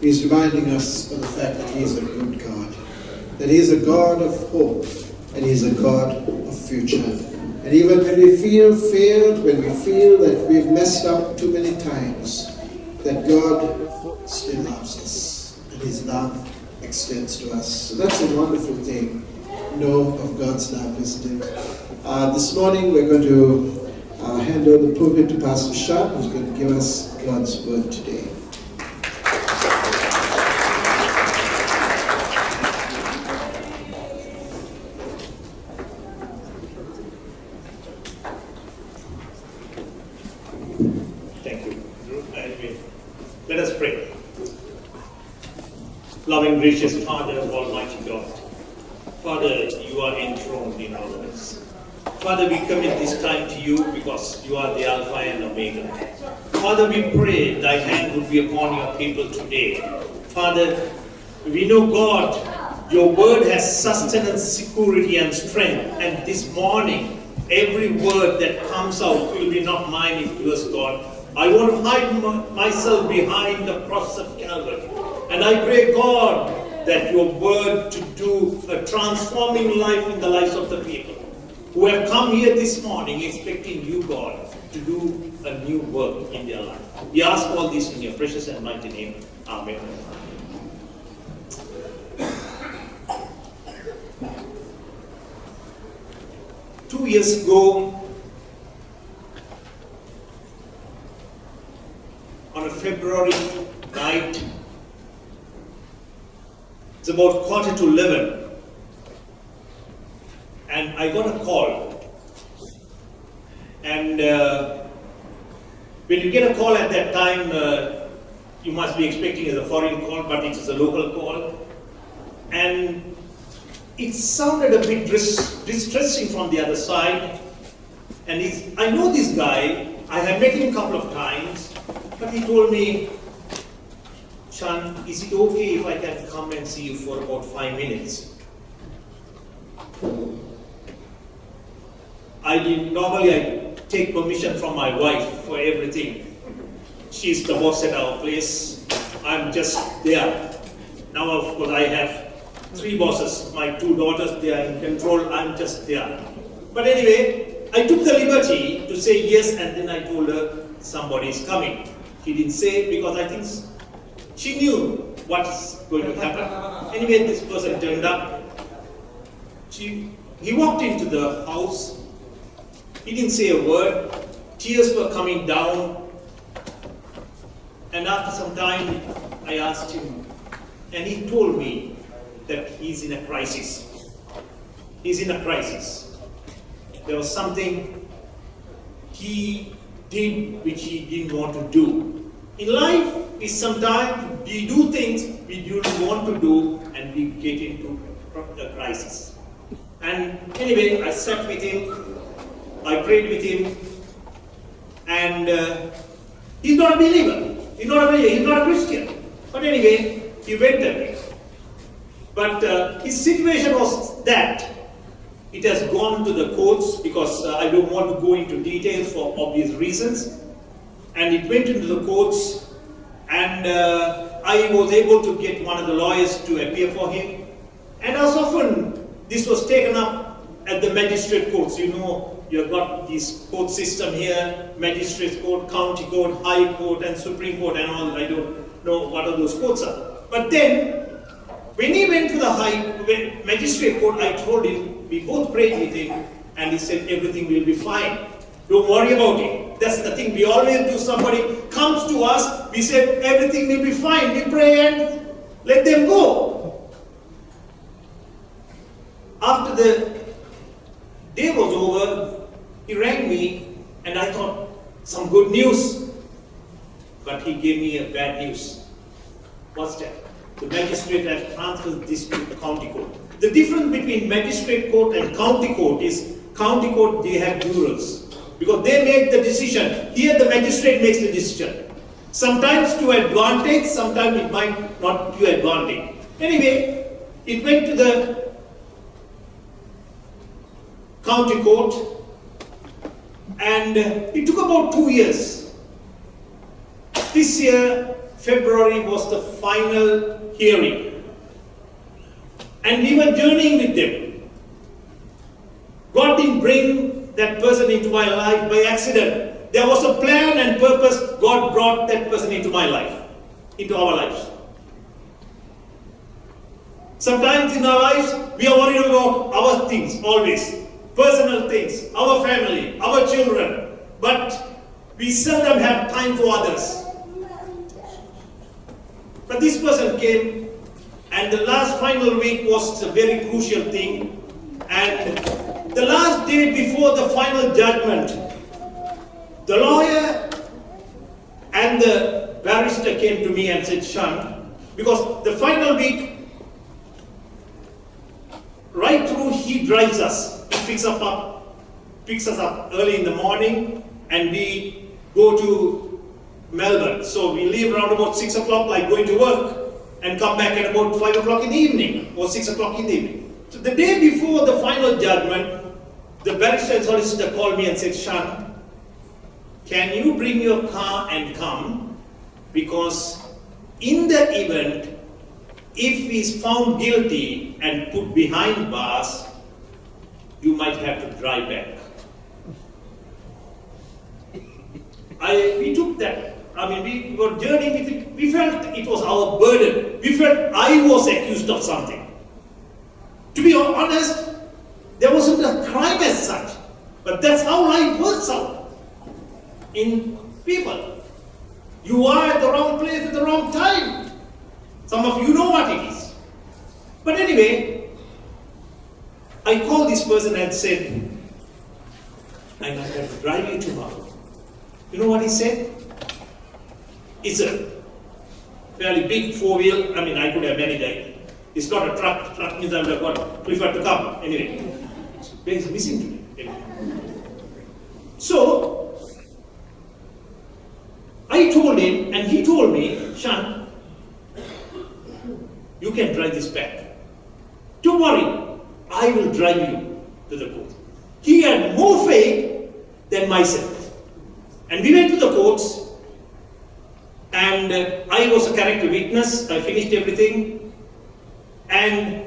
He's reminding us of the fact that He is a good God, that He is a God of hope, and He is a God of future. And even when we feel failed, when we feel that we've messed up too many times, that God still loves us, and His love extends to us. So that's a wonderful thing. Know of God's love, isn't it? This morning we're going to hand over the pulpit to Pastor Shan, who's going to give us God's word today. Thank you. Let us pray. Loving, gracious Father, Almighty God, Father, you are enthroned in our midst. Father, we commit this time to you because you are the Alpha and Omega. Father, we pray thy hand would be upon your people today. Father, we know, God, your word has sustenance, security, and strength. And this morning, every word that comes out will be not mine, it yours, God. I want to hide myself behind the cross of Calvary. And I pray, God, that your word to do a transforming life in the lives of the people who have come here this morning expecting you, God, to do a new work in their life. We ask all this in your precious and mighty name. Amen. Two years ago, on a February night, it's about 11:15, and I got a call. And when you get a call at that time, you must be expecting it's a foreign call, but it is a local call. And it sounded a bit distressing from the other side. And I know this guy, I have met him a couple of times, but he told me, Shan, is it okay if I can come and see you for about 5 minutes? Normally I take permission from my wife for everything. She's the boss at our place. I'm just there. Now, of course, I have 3 bosses. My 2 daughters, they are in control. I'm just there. But anyway, I took the liberty to say yes, and then I told her somebody is coming. She didn't say because I think she knew what's going to happen. Anyway, this person turned up. He walked into the house. He didn't say a word. Tears were coming down. And after some time, I asked him, and he told me that he's in a crisis. He's in a crisis. There was something he did which he didn't want to do. In life, is sometimes we do things we don't want to do and we get into a crisis. And anyway, I sat with him, I prayed with him, and he's not a believer. He's not a Christian. But anyway, he went away. But his situation was that it has gone to the courts because I don't want to go into details for obvious reasons. And it went into the courts, and I was able to get one of the lawyers to appear for him. And as often this was taken up at the magistrate courts, you know, you've got this court system here, magistrate court, county court, high court, and supreme court, and all. I don't know what are those courts are. But then, when he went to the magistrate court, I told him, we both prayed with him, and he said everything will be fine. Don't worry about it. That's the thing we always do. Somebody comes to us, we say everything will be fine. We pray and let them go. After the day was over, he rang me, and I thought some good news. But he gave me a bad news. What's that? The magistrate has transferred this to the county court. The difference between magistrate court and county court is county court, they have jurors. Because they make the decision. Here the magistrate makes the decision. Sometimes to advantage, sometimes it might not to advantage. Anyway, it went to the county court, and it took about 2 years. This year, February was the final hearing. And we were journeying with them. God didn't bring that person into my life by accident. There was a plan and purpose. God brought that person into my life, into our lives. Sometimes in our lives, we are worried about our things, always. Personal things, our family, our children. But we seldom have time for others. But this person came, and the last final week was a very crucial thing. And the last day before the final judgment, the lawyer and the barrister came to me and said, Shan, because the final week, right through, he drives us. He picks us up early in the morning, and we go to Melbourne. So we leave around about 6 o'clock, like going to work, and come back at about 5 o'clock in the evening, or 6 o'clock in the evening. So the day before the final judgment, the barrister and solicitor called me and said, Shan, can you bring your car and come? Because in the event, if he's found guilty and put behind bars, you might have to drive back. We took that. We were journeying with it. We felt it was our burden. We felt I was accused of something. To be honest, there wasn't a crime as such. But that's how life works out in people. You are at the wrong place at the wrong time. Some of you know what it is. But anyway, I called this person and said, I might have to drive you tomorrow. You know what he said? It's a fairly big four-wheel. I could have managed it. It's not a truck. Truck means I would have preferred to come. Anyway, it's missing to me. Anyway. So, I told him, and he told me, Shan, you can drive this back. Don't worry, I will drive you to the court. He had more faith than myself. And we went to the courts, and I was a character witness. I finished everything. And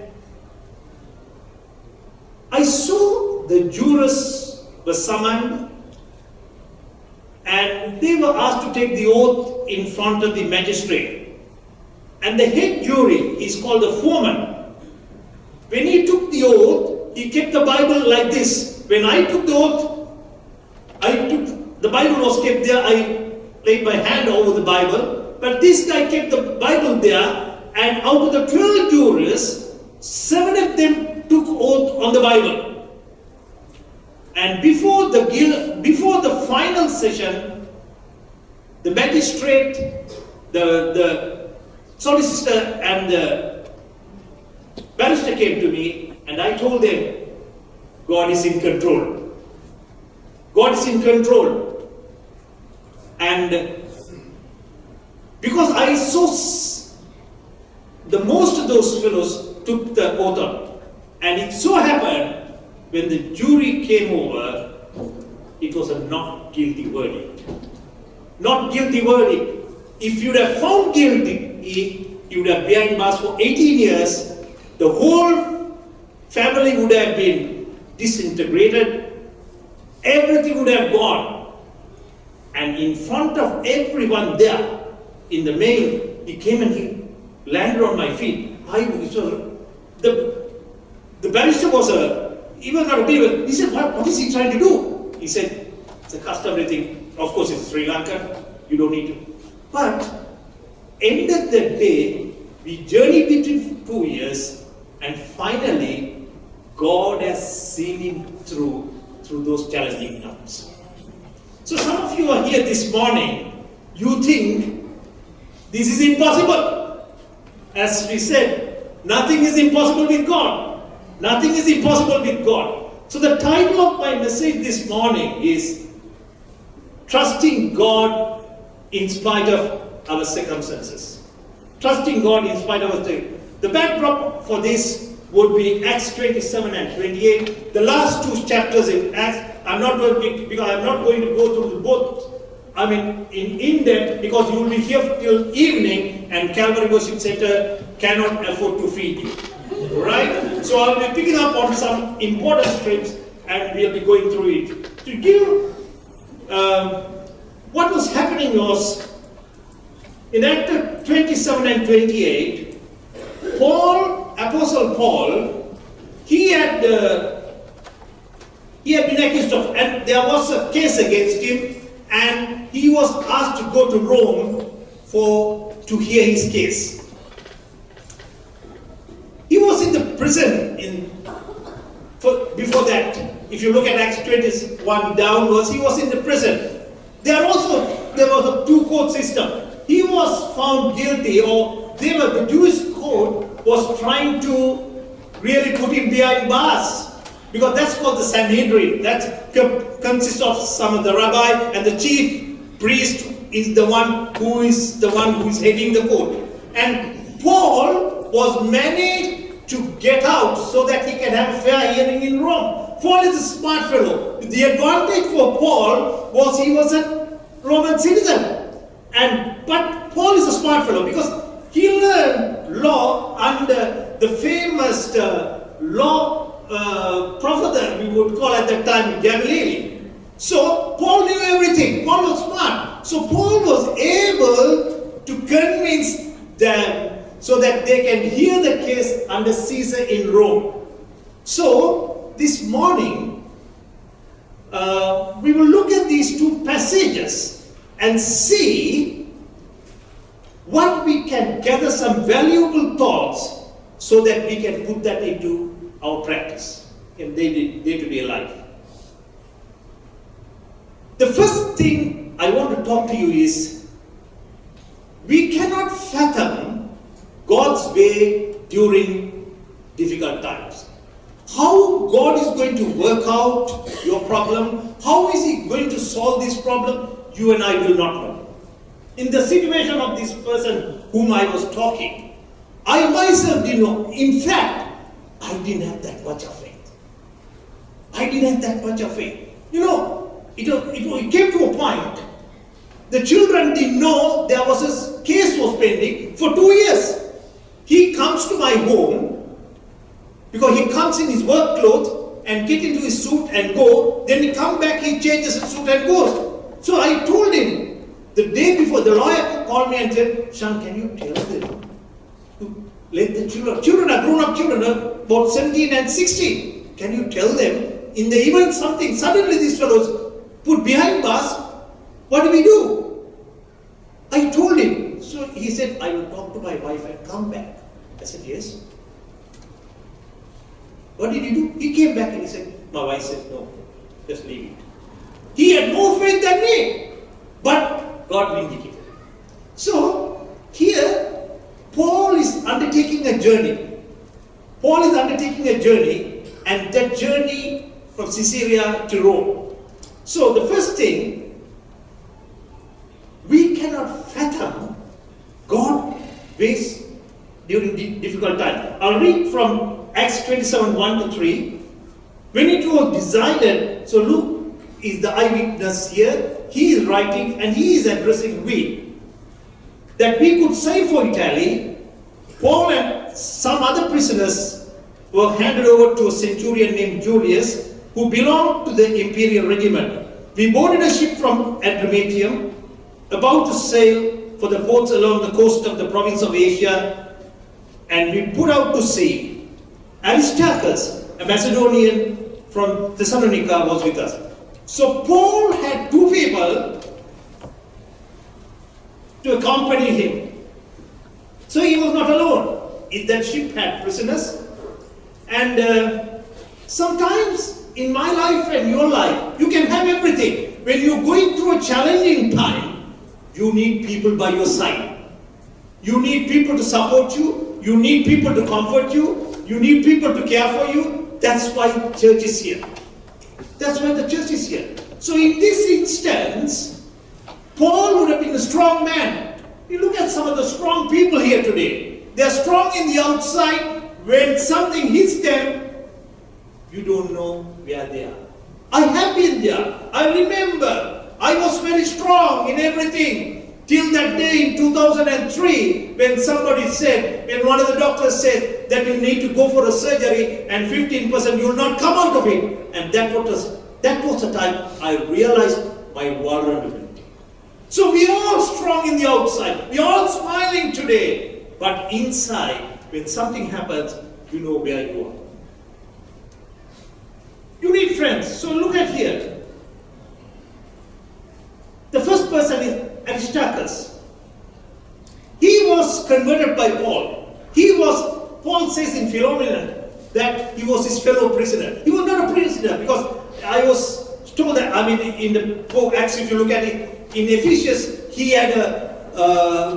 I saw the jurors were summoned, and they were asked to take the oath in front of the magistrate. And the head jury is called the foreman. When he took the oath, he kept the Bible like this. When I took the oath, the Bible was kept there. I laid my hand over the Bible. But this guy kept the Bible there. And out of the 12 jurors, 7 of them took oath on the Bible. And before the final session, the magistrate, the solicitor, and the barrister came to me, and I told them, God is in control. God is in control. And because I saw the most of those fellows took the oath on. And it so happened, when the jury came over, it was a not guilty verdict. Not guilty verdict. If you'd have found guilty, you would have behind bars for 18 years. The whole family would have been disintegrated. Everything would have gone. And in front of everyone there, in the main, he came and he landed on my feet. The barrister was he was not a believer. He said, what is he trying to do? He said, it's a customary thing. Of course, it's Sri Lanka. You don't need to. But, end of the day, we journeyed between 2 years, and finally, God has seen him through those challenging times. So some of you are here this morning, you think this is impossible. As we said, nothing is impossible with God. Nothing is impossible with God. So the title of my message this morning is Trusting God in spite of our circumstances. Trusting God in spite of our circumstances. The backdrop for this would be Acts 27 and 28. The last 2 chapters in Acts, I'm not going to go through both in depth, because you will be here till evening and Calvary Worship Center cannot afford to feed you. Right? So I'll be picking up on some important scripts and we'll be going through it. To give what was happening was in Acts 27 and 28, Apostle Paul, he had been accused of, and there was a case against him, and he was asked to go to Rome to hear his case. He was in the prison before that. If you look at Acts 21 downwards, he was in the prison. There was a two-court system. He was found guilty, or the Jewish court was trying to really put him behind bars, because that's called the Sanhedrin. That consists of some of the rabbi, and the chief priest is the one who is heading the court. And Paul was managed to get out so that he can have a fair hearing in Rome. Paul is a smart fellow. The advantage for Paul was he was a Roman citizen. But Paul is a smart fellow because he learned law under the famous law prophet, we would call at that time Gamaliel. So Paul knew everything. Paul was smart. So Paul was able to convince them so that they can hear the case under Caesar in Rome. So this morning, we will look at these two passages and see what we can gather some valuable thoughts so that we can put that into our practice in day-to-day life. The first thing I want to talk to you is we cannot fathom God's way during difficult times. How God is going to work out your problem, how is He going to solve this problem, you and I will not know. In the situation of this person whom I was talking, I myself didn't know. In fact, I didn't have that much of faith. You know, it came to a point, the children didn't know there was a case was pending for 2 years. He comes to my home, because he comes in his work clothes and get into his suit and go, then he come back, he changes his suit and goes. So I told him, the day before, the lawyer called me and said, Shan, can you tell them to let the children are grown up children, about 17 and 16. Can you tell them, in the event something, suddenly these fellows put behind bars, what do we do? I told him. So he said, I will talk to my wife and come back. I said, yes. What did he do? He came back and he said, my wife said, no, just leave it. He had more faith than me, but God vindicated. So here, Paul is undertaking a journey. And that journey from Caesarea to Rome. So the first thing, we cannot fathom God's ways during difficult times. I'll read from Acts 27, 1 to 3. When it was decided, so Luke is the eyewitness here, he is writing and he is addressing we, that we could sail for Italy. Paul and some other prisoners were handed over to a centurion named Julius, who belonged to the imperial regiment. We boarded a ship from Adramyttium, about to sail for the ports along the coast of the province of Asia, and we put out to sea. Aristarchus, a Macedonian from Thessalonica, was with us. So Paul had two people to accompany him. So he was not alone. That ship had prisoners. And sometimes in my life and your life, you can have everything. When you're going through a challenging time, you need people by your side. You need people to support you. You need people to comfort you. You need people to care for you. That's why church is here. That's why the church is here. So in this instance, Paul would have been a strong man. You look at some of the strong people here today. They're strong in the outside. When something hits them, you don't know where they are. I have been there. I remember I was very strong in everything. Till that day in 2003, when somebody said, when one of the doctors said that you need to go for a surgery and 15% you will not come out of it. And that was the time I realized my vulnerability. So we are all strong in the outside. We are all smiling today. But inside, when something happens, you know where you are. You need friends. So look at here. The first person is Aristarchus. He was converted by Paul. Paul says in Philemon that he was his fellow prisoner. He was not a prisoner because I was told that, in the book Acts, if you look at it, in Ephesians, he had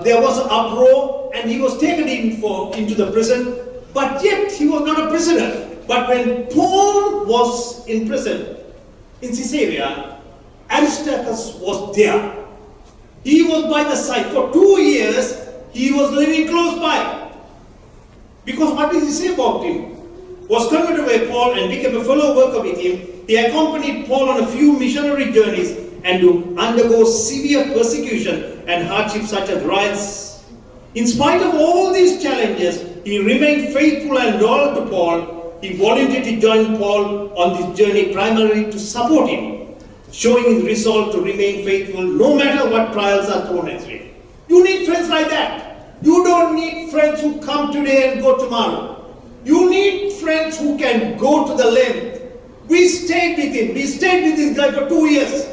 there was an uproar and he was taken into the prison, but yet he was not a prisoner. But when Paul was in prison in Caesarea, Aristarchus was there. He was by the side. For 2 years, he was living close by. Because what did he say about him? Was converted by Paul and became a fellow worker with him. He accompanied Paul on a few missionary journeys and to undergo severe persecution and hardships such as riots. In spite of all these challenges, he remained faithful and loyal to Paul. He volunteered to join Paul on this journey primarily to support him, showing his resolve to remain faithful no matter what trials are thrown at him. You need friends like that. You don't need friends who come today and go tomorrow. You need friends who can go to the length. We stayed with him. We stayed with this guy for 2 years.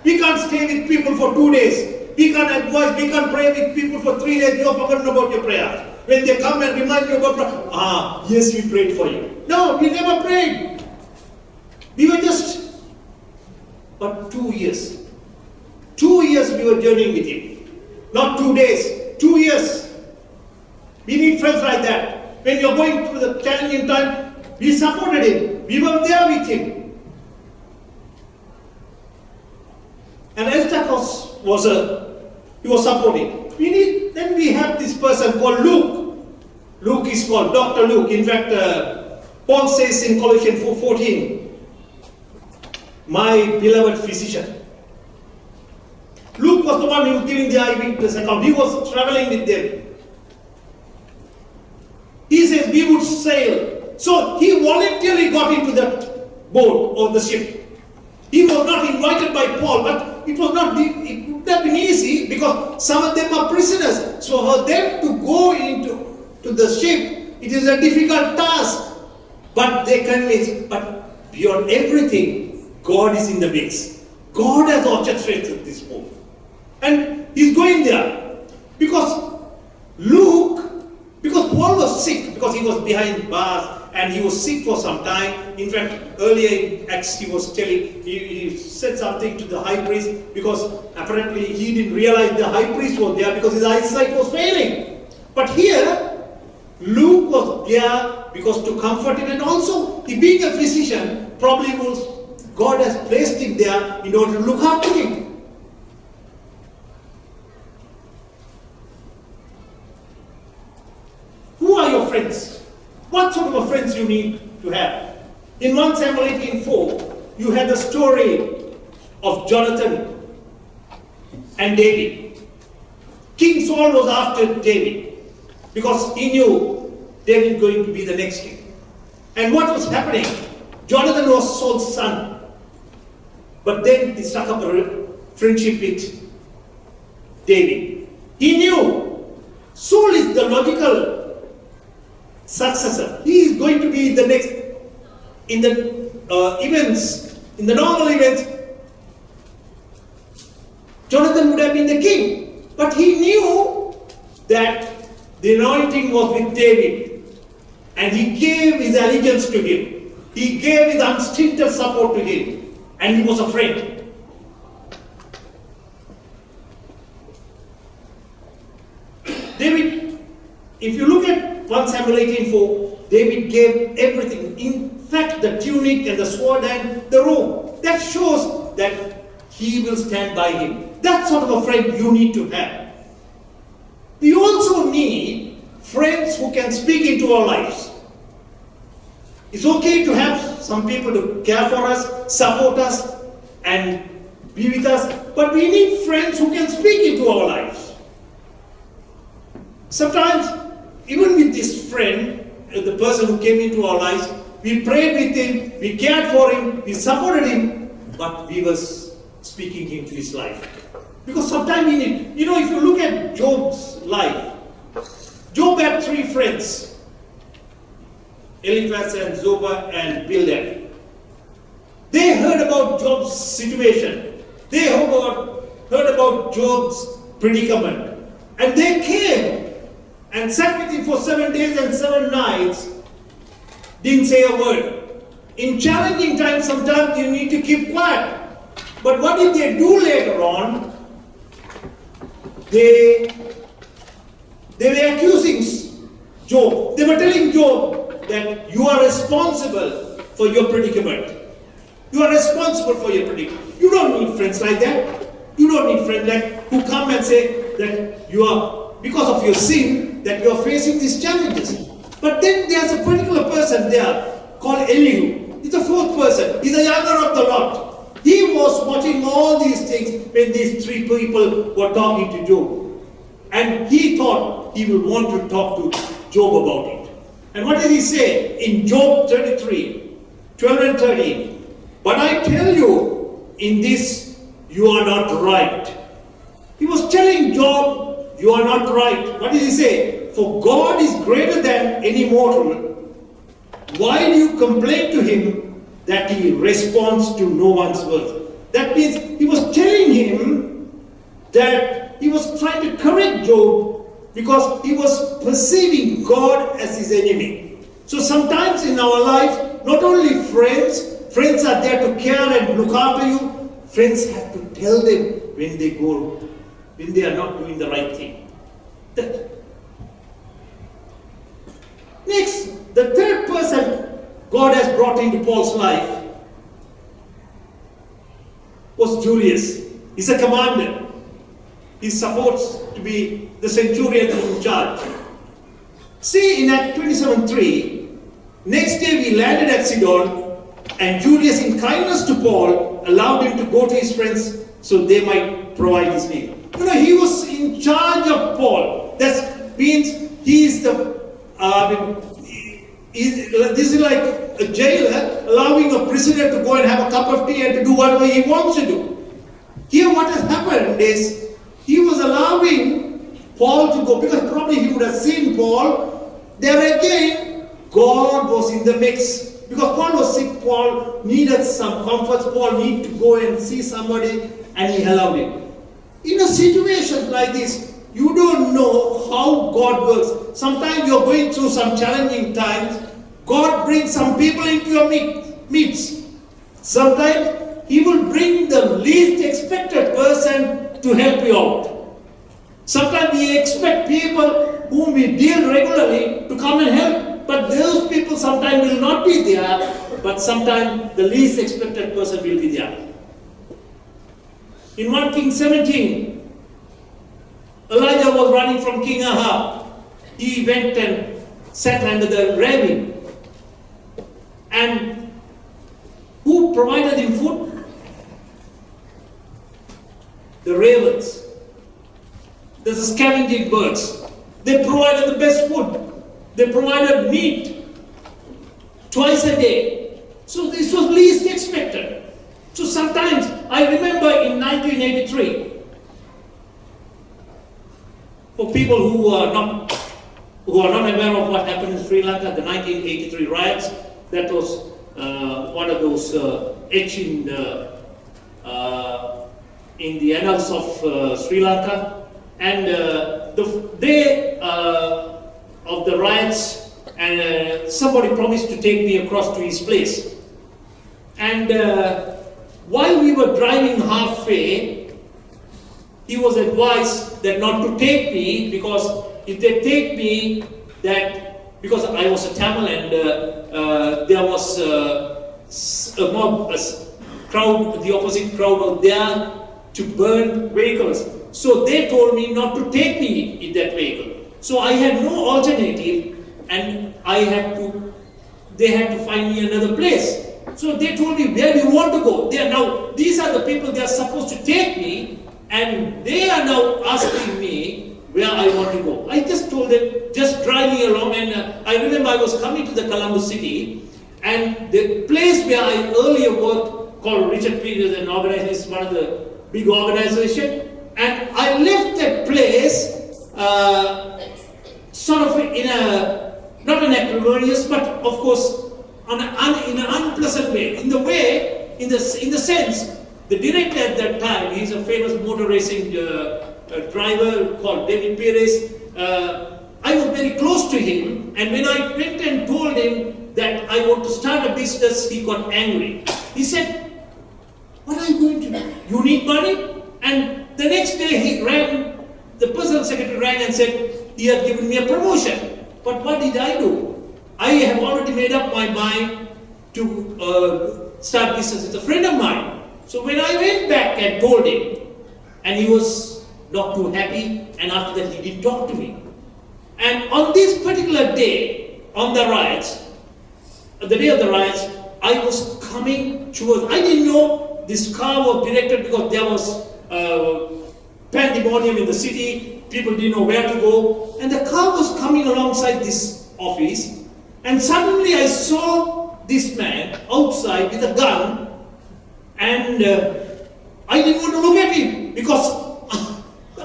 We can't stay with people for 2 days. We can't advise, we can't pray with people for 3 days. You've forgotten about your prayer. When they come and remind you about prayer, yes, we prayed for you. No, we never prayed. We were just, but 2 years. 2 years we were journeying with him. Not 2 days, 2 years. We need friends like that. When you're going through the challenging time, we supported him. We were there with him. And Aristarchus was supporting. Then we have this person called Luke. Luke is called Dr. Luke. In fact, Paul says in Colossians 4:14, my beloved physician. Luke was the one who was giving the eyewitness account. He was traveling with them. He says we would sail. So he voluntarily got into that boat or the ship. He was not invited by Paul, but it would not have been easy because some of them are prisoners. So for them to go into the ship, it is a difficult task. But they convinced, but beyond everything, God is in the mix. God has orchestrated this boat. And he's going there. Because Paul was sick, because he was behind bars and he was sick for some time. In fact, earlier in Acts he was telling, he said something to the high priest because apparently he didn't realize the high priest was there because his eyesight was failing. But here, Luke was there because to comfort him, and also he being a physician, probably God has placed him there in order to look after him. Who are your friends? What sort of friends you need to have? In 1 Samuel 18:4, you had the story of Jonathan and David. King Saul was after David because he knew David was going to be the next king. And what was happening? Jonathan was Saul's son. But then he struck up a friendship with David. He knew Saul is the logical successor. He is going to be the next in the in the normal events. Jonathan would have been the king, but he knew that the anointing was with David, and he gave his allegiance to him. He gave his unstinted support to him, and he was a friend. David, if you look at 1 Samuel 18:4, David gave everything. In fact, the tunic and the sword and the robe. That shows that he will stand by him. That sort of a friend you need to have. We also need friends who can speak into our lives. It's okay to have some people to care for us, support us, and be with us, but we need friends who can speak into our lives. Sometimes, even with this friend, the person who came into our lives, we prayed with him, we cared for him, we supported him, but we were speaking into his life. Because sometimes we need, if you look at Job's life, Job had 3 friends, Eliphaz and Zoba and Bildad. They heard about Job's situation. They heard about Job's predicament. And they came and sat with him for 7 days and 7 nights, didn't say a word. In challenging times, sometimes you need to keep quiet. But what did they do later on? They were accusing Job. They were telling Job that you are responsible for your predicament. You are responsible for your predicament. You don't need friends like that. You don't need friends who come and say that you are, because of your sin, that you are facing these challenges. But then there's a particular person there called Elihu. He's the 4th person. He's the younger of the lot. He was watching all these things when these 3 people were talking to Job. And he thought he would want to talk to Job about it. And what did he say in Job 33, 12 and 13? But I tell you, in this you are not right. He was telling Job, you are not right. What did he say? For God is greater than any mortal. Why do you complain to him that he responds to no one's words? That means he was telling him that he was trying to correct Job because he was perceiving God as his enemy. So sometimes in our life, not only friends are there to care and look after you. Friends have to tell them when they are not doing the right thing. Next, the 3rd person God has brought into Paul's life was Julius. He's a commander. He's supposed to be the centurion in charge. See in Acts 27:3, next day we landed at Sidon, and Julius, in kindness to Paul, allowed him to go to his friends so they might provide his need. He was in charge of Paul. That means he is this is like a jailer allowing a prisoner to go and have a cup of tea and to do whatever he wants to do. Here what has happened is, he was allowing Paul to go, because probably he would have seen Paul. There again, God was in the mix. Because Paul was sick, Paul needed some comforts, Paul needed to go and see somebody, and he allowed him. In a situation like this, you don't know how God works. Sometimes you're going through some challenging times, God brings some people into your midst. Sometimes He will bring the least expected person to help you out. Sometimes we expect people whom we deal regularly to come and help, but those people sometimes will not be there, but sometimes the least expected person will be there. In 1 Kings 17, Elijah was running from King Ahab. He went and sat under the ravine. And who provided him food? The ravens. The scavenging birds. They provided the best food. They provided meat twice a day. So this was least expected. So sometimes, I remember in 1983, for people who are not aware of what happened in Sri Lanka, the 1983 riots, that was one of those etched in the annals of Sri Lanka. And the day of the riots, and somebody promised to take me across to his place. And while we were driving halfway, he was advised that not to take me, because if they take me, that because I was a Tamil and there was a mob, a crowd, the opposite crowd was there to burn vehicles. So they told me not to take me in that vehicle. So I had no alternative, and they had to find me another place. So they told me, where do you want to go? These are the people they are supposed to take me, and they are now asking me where I want to go. I just told them, just drive me along. And I remember I was coming to the Columbus city, and the place where I earlier worked, called Richard Peters, an organization, is one of the big organizations. And I left that place sort of in a, not an acrimonious, but of course in an unpleasant way. In the sense, the director at that time, he's a famous motor racing driver called David Perez. I was very close to him, and when I went and told him that I want to start a business, he got angry. He said, what are you going to do? You need money? And the next day the personal secretary rang and said, he has given me a promotion. But what did I do? I have already made up my mind to start business with a friend of mine. So when I went back and told him, and he was not too happy, and after that he didn't talk to me. And on this particular day, on the riots, the day of the riots, I was coming towards, I didn't know this car was directed because there was pandemonium in the city, people didn't know where to go, and the car was coming alongside this office, and suddenly I saw this man outside with a gun, and I didn't want to look at him because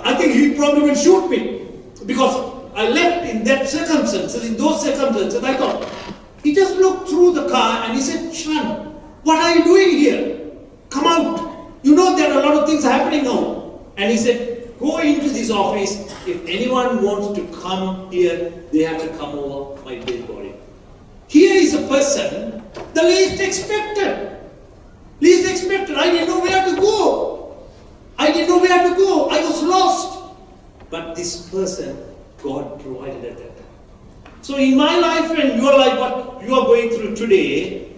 I think he probably will shoot me, because I left in that circumstances, in those circumstances. I thought, he just looked through the car and he said, Shan, what are you doing here? Come out. You know there are a lot of things happening now. And he said, go into this office. If anyone wants to come here, they have to come over my dead body. Here is a person, the least expected. Least expected. I didn't know where to go. I was lost. But this person, God provided at that time. So in my life and your life, what you are going through today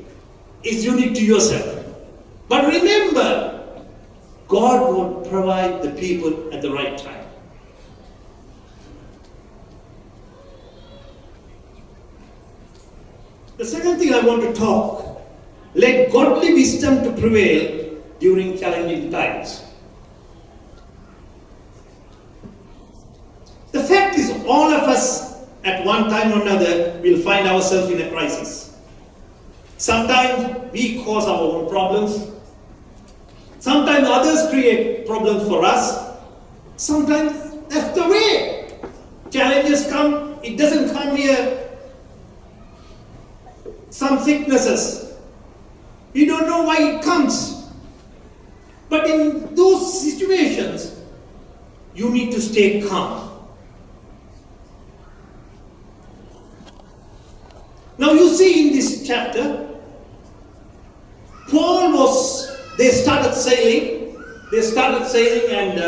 is unique to yourself. But remember, God will provide the people at the right time. The second thing I want to talk, let godly wisdom to prevail during challenging times. The fact is, all of us at one time or another will find ourselves in a crisis. Sometimes we cause our own problems. Sometimes others create problems for us. Sometimes that's the way. Challenges come, it doesn't come here. Some sicknesses, you don't know why it comes. But in those situations, you need to stay calm. Now you see in this chapter, they started sailing and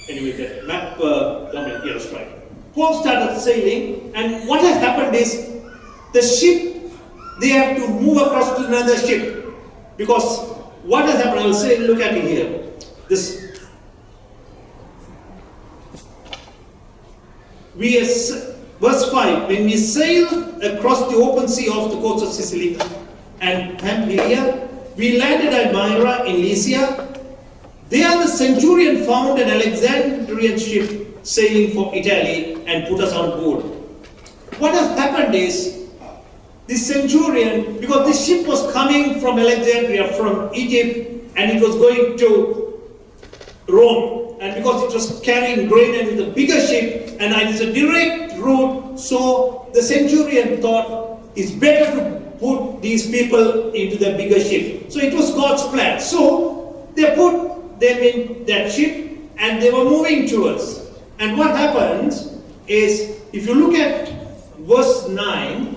anyway the map, yes, right. Paul started sailing, and what has happened is, the ship, they have to move across to another ship, because what has happened, I'll say, look at it here. This verse 5, when we sailed across the open sea off the coast of Sicily and Pamphylia, we landed at Myra in Lycia. There the centurion found an Alexandrian ship sailing for Italy and put us on board. What has happened is, this centurion, because this ship was coming from Alexandria, from Egypt, and it was going to Rome. And because it was carrying grain and it's a bigger ship, and it's a direct route, so the centurion thought it's better to put these people into the bigger ship. So it was God's plan. So they put them in that ship and they were moving towards. And what happens is, if you look at verse 9,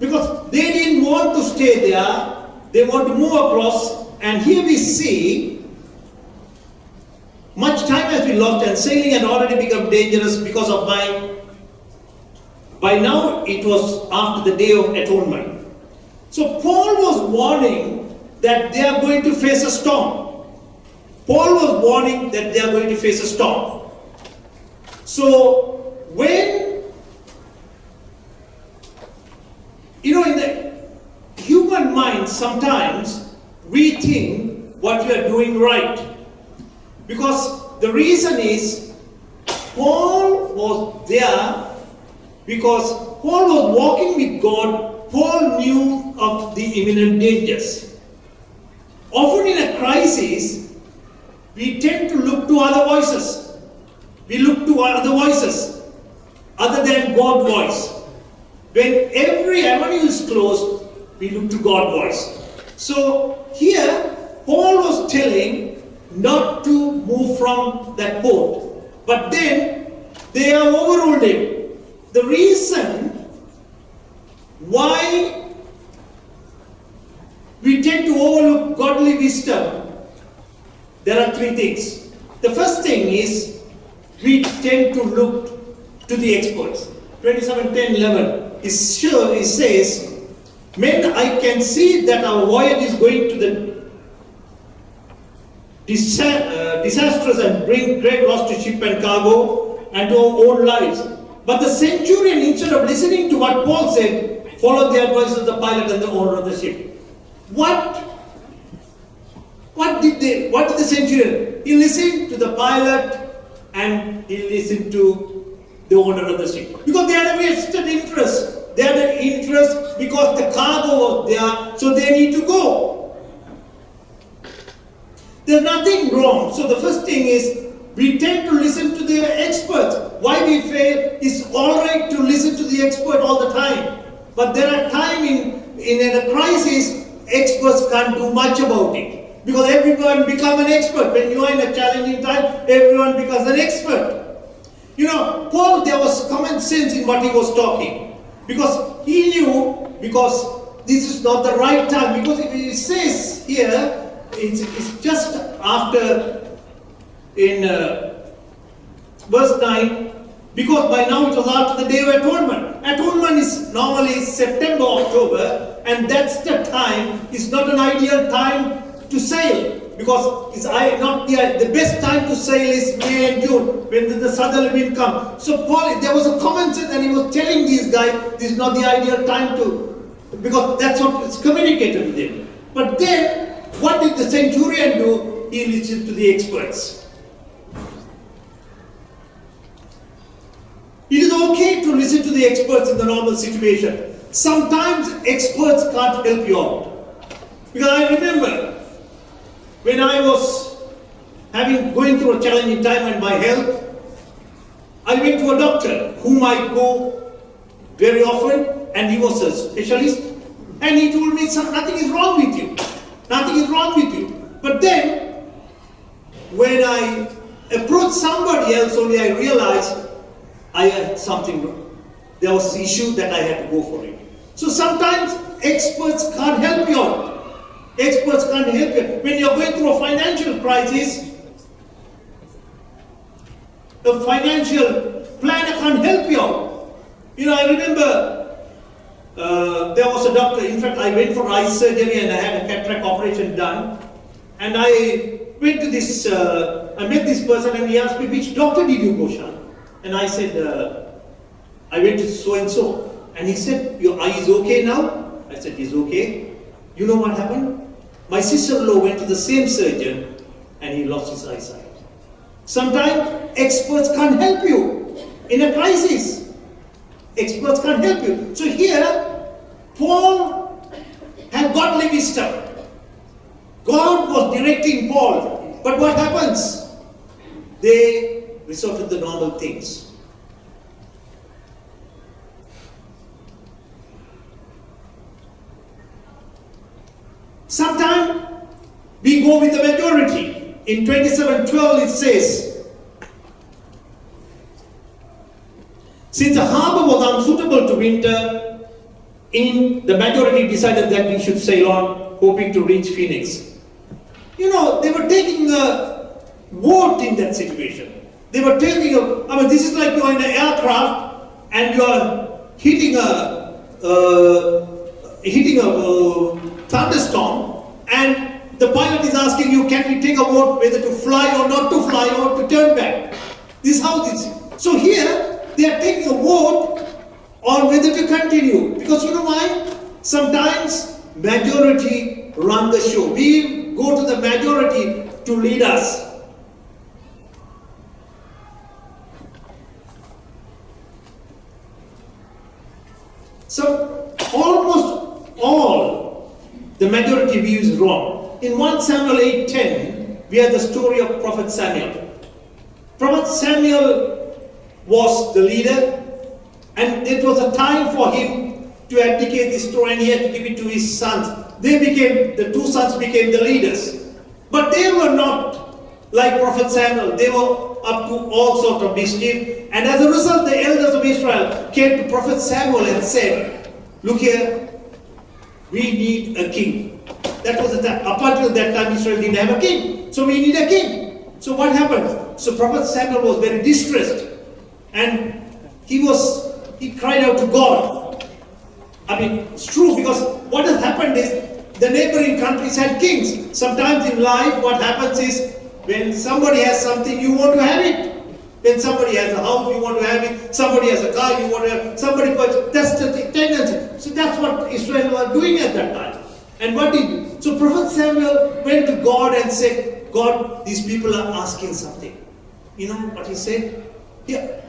because they didn't want to stay there, they want to move across. And here we see, much time has been lost and sailing had already become dangerous because of by now it was after the Day of Atonement. So Paul was warning that they are going to face a storm. So when, in the human mind, sometimes we think what we are doing right. Because the reason is, Paul was there because Paul was walking with God. Paul knew of the imminent dangers. Often in a crisis, we tend to look to other voices. We look to other voices other than God's voice. When every avenue is closed, we look to God's voice. So here, Paul was telling not to move from that boat. But then, they have overruled him. The reason why we tend to overlook godly wisdom, there are three things. The first thing is, we tend to look to the experts. 27:10-11 is sure, it says, "Men, I can see that our voyage is going to the disastrous and bring great loss to ship and cargo and to our own lives." But the centurion, instead of listening to what Paul said, followed the advice of the pilot and the owner of the ship. What did the centurion? He listened to the pilot and he listened to the owner of the ship. Because they had a vested interest. They had an interest because the cargo was there, so they need to go. There's nothing wrong. So the first thing is, we tend to listen to the experts. Why we fail is all right to listen to the expert all the time. But there are times in a crisis, experts can't do much about it. Because everyone becomes an expert. When you are in a challenging time, everyone becomes an expert. Paul, there was common sense in what he was talking. Because he knew, because this is not the right time. Because it says here, it's just after, in verse 9, because by now it was after the Day of Atonement. Atonement is normally September, October, and that's the time, it's not an ideal time to sail. Because it's not the best time to sail is May and June, when the southerly wind comes. So Paul, there was a common sense, and he was telling these guys, this is not the ideal time to, because that's what is communicated with him. But then, what did the centurion do? He listened to the experts. It is okay to listen to the experts in the normal situation. Sometimes experts can't help you out. Because I remember, when I was going through a challenging time in my health, I went to a doctor whom I go very often, and he was a specialist, and he told me, "Son, nothing is wrong with you. Nothing is wrong with you." But then, when I approached somebody else, only I realized I had something wrong. There was an issue that I had to go for it. So sometimes experts can't help you out. Experts can't help you. When you're going through a financial crisis, the financial planner can't help you out. I remember there was a doctor, in fact I went for eye surgery and I had a cataract operation done. And I went to this, I met this person and he asked me, "Which doctor did you go, Shan?" And I said, "I went to so-and-so." And he said, "Your eye is okay now?" I said, "It's okay." You know what happened? My sister-in-law went to the same surgeon and he lost his eyesight. Sometimes experts can't help you in a crisis. Experts can't help you. So here, Paul had godly wisdom. God was directing Paul. But what happens? They resort to the normal things. Sometimes we go with the majority. In 27:12 it says, "Since the harbor was unsuitable to winter, the majority decided that we should sail on, hoping to reach Phoenix." They were taking a vote in that situation. They were taking this is like you're in an aircraft and you're hitting a thunderstorm, and the pilot is asking you, can we take a vote whether to fly or not to fly or to turn back? This is how this is. So here, They are taking a vote on whether to continue. Because you know why? Sometimes majority run the show. We go to the majority to lead us. So almost all the majority view is wrong. In 1 Samuel 8:10, we have the story of Prophet Samuel. Prophet Samuel was the leader, and it was a time for him to abdicate this throne, and he had to give it to his sons. The two sons became the leaders. But they were not like Prophet Samuel. They were up to all sorts of mischief. And as a result, the elders of Israel came to Prophet Samuel and said, look here, we need a king. That was the time. Up until that time, Israel didn't have a king. So we need a king. So what happened? So Prophet Samuel was very distressed. And he cried out to God. I mean, it's true, because what has happened is the neighboring countries had kings. Sometimes in life, what happens is when somebody has something, you want to have it. When somebody has a house, you want to have it. Somebody has a car, you want to have it. Somebody purchased. That's the tendency. So that's what Israel was doing at that time. And what did so Prophet Samuel went to God and said, God, these people are asking something. You know what he said? Yeah.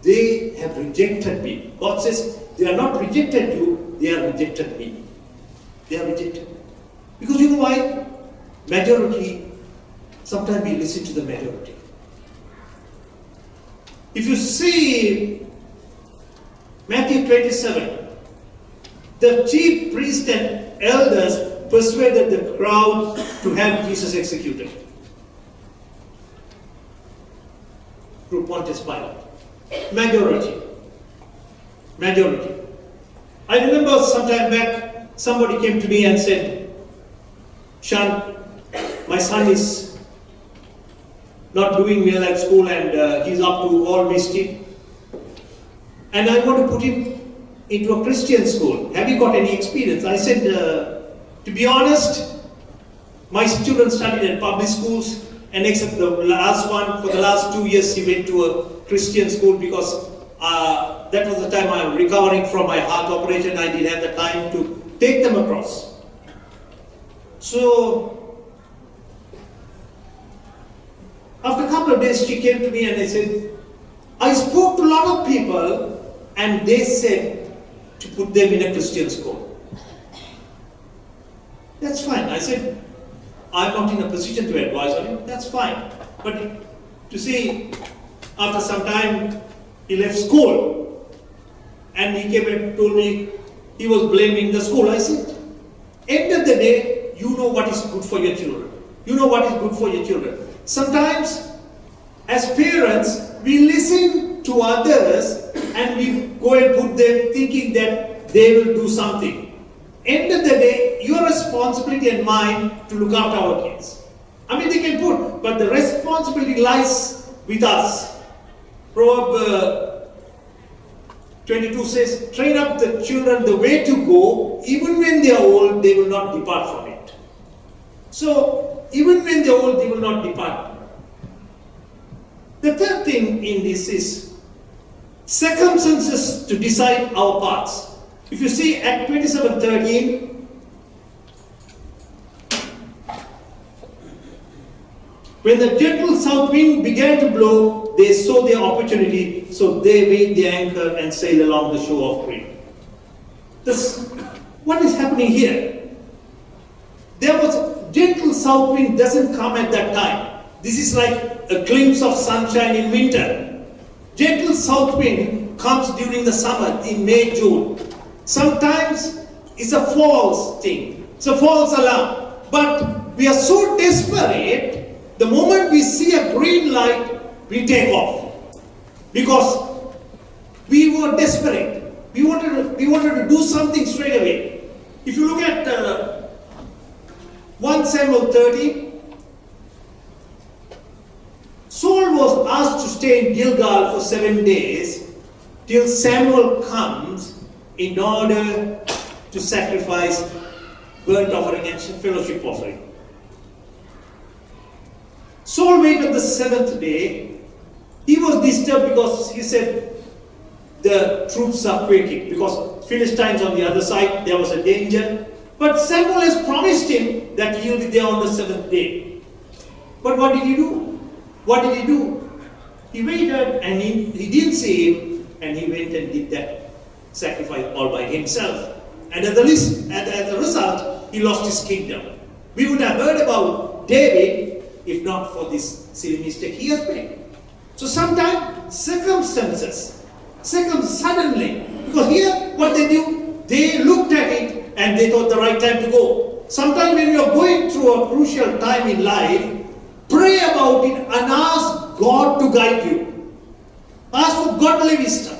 They have rejected me. God says, they are not rejected you, they are rejected me. They are rejected. Because you know why? Majority, sometimes we listen to the majority. If you see Matthew 27, the chief priests and elders persuaded the crowd to have Jesus executed through Pontius Pilate. Majority. I remember some time back, somebody came to me and said, Shan, my son is not doing well at school and he's up to all mischief. And I want to put him into a Christian school. Have you got any experience? I said, to be honest, my children studied at public schools, and except the last one, for the last 2 years, he went to a Christian school because that was the time I was recovering from my heart operation. I didn't have the time to take them across. So, after a couple of days, she came to me and I said, I spoke to a lot of people and they said to put them in a Christian school. That's fine. I said, I'm not in a position to advise on it. That's fine. But to see, after some time, he left school and he came and told me he was blaming the school. I said, end of the day, you know what is good for your children. You know what is good for your children. Sometimes, as parents, we listen to others and we go and put them thinking that they will do something. End of the day, your responsibility and mine to look after our kids. I mean, they can put, but the responsibility lies with us. Proverb 22 says, train up the children the way to go, even when they are old, they will not depart from it. So, even when they are old, they will not depart. The third thing in this is circumstances to decide our paths. If you see Act 27:13, when the gentle south wind began to blow, they saw their opportunity, so they weighed the anchor and sailed along the shore of Crete. What is happening here? There was gentle south wind doesn't come at that time. This is like a glimpse of sunshine in winter. Gentle south wind comes during the summer in May, June. Sometimes it's a false thing. It's a false alarm. But we are so desperate, the moment we see a green light, we take off. Because we were desperate. We wanted to do something straight away. If you look at 1 Samuel 30, Saul was asked to stay in Gilgal for 7 days till Samuel comes in order to sacrifice burnt offering and fellowship offering. Saul waited the 7th day He was disturbed because he said the troops are quaking, because Philistines on the other side, there was a danger. But Samuel has promised him that he will be there on the 7th day. But what did he do? What did he do? He waited and he didn't see him, and he went and did that sacrifice all by himself. And as a result, he lost his kingdom. We would have heard about David if not for this silly mistake he has made. So sometimes circumstances, suddenly, because here what they do, they looked at it and they thought the right time to go. Sometimes when you are going through a crucial time in life, pray about it and ask God to guide you. Ask for godly wisdom.